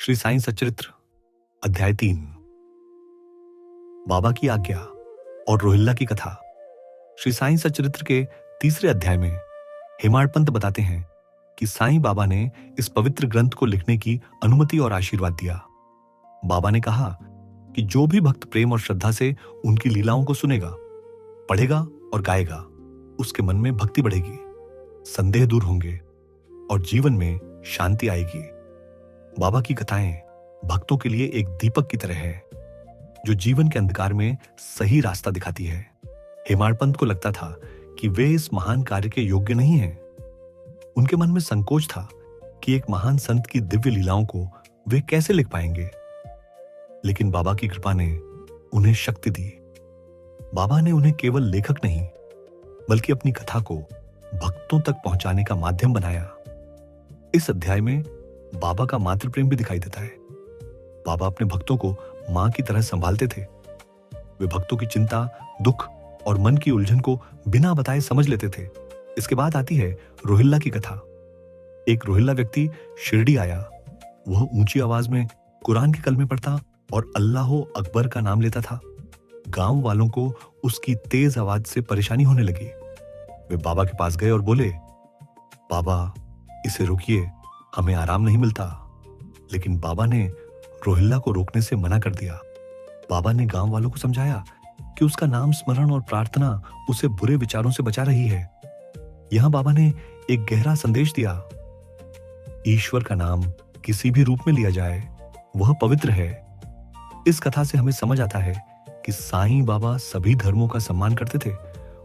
श्री साईं सच्चरित्र अध्याय 3। बाबा की आज्ञा और रोहिल्ला की कथा। श्री साईं सच्चरित्र के तीसरे अध्याय में हेमाड़ पंत बताते हैं कि साईं बाबा ने इस पवित्र ग्रंथ को लिखने की अनुमति और आशीर्वाद दिया। बाबा ने कहा कि जो भी भक्त प्रेम और श्रद्धा से उनकी लीलाओं को सुनेगा, पढ़ेगा और गाएगा, उसके मन में भक्ति बढ़ेगी, संदेह दूर होंगे और जीवन में शांति आएगी। बाबा की कथाएं भक्तों के लिए एक दीपक की तरह है जो जीवन के अंधकार में सही रास्ता दिखाती है। हेमाड़ पंत को लगता था कि वे इस महान कार्य के योग्य नहीं हैं। उनके मन में संकोच था कि एक महान संत की दिव्य लीलाओं को वे कैसे लिख पाएंगे, लेकिन बाबा की कृपा ने उन्हें शक्ति दी। बाबा ने उन्हें केवल लेखक नहीं बल्कि अपनी कथा को भक्तों तक पहुंचाने का माध्यम बनाया। इस अध्याय में बाबा का मातृ प्रेम भी दिखाई देता है। बाबा अपने भक्तों को मां की तरह संभालते थे। वे भक्तों की चिंता, दुख और मन की उलझन को बिना बताए समझ लेते थे। इसके बाद आती है रोहिल्ला की कथा। एक रोहिल्ला व्यक्ति शिरडी आया। वह ऊंची आवाज में कुरान के कलमे पढ़ता और अल्लाह अकबर का नाम लेता था। गांव वालों को उसकी तेज आवाज से परेशानी होने लगी। वे बाबा के पास गए और बोले, बाबा इसे रोकिए, हमें आराम नहीं मिलता। लेकिन बाबा ने रोहिल्ला को रोकने से मना कर दिया। बाबा ने गांव वालों को समझाया कि उसका नाम स्मरण और प्रार्थना उसे बुरे विचारों से बचा रही है। यहां बाबा ने एक गहरा संदेश दिया। ईश्वर का नाम किसी भी रूप में लिया जाए, वह पवित्र है। इस कथा से हमें समझ आता है कि साईं बाबा सभी धर्मों का सम्मान करते थे।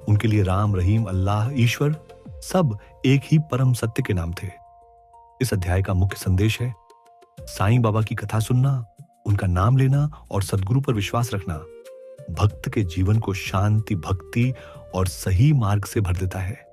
उनके लिए राम, रहीम, अल्लाह, ईश्वर सब एक ही परम सत्य के नाम थे। इस अध्याय का मुख्य संदेश है साईं बाबा की कथा सुनना, उनका नाम लेना और सद्गुरु पर विश्वास रखना भक्त के जीवन को शांति, भक्ति और सही मार्ग से भर देता है।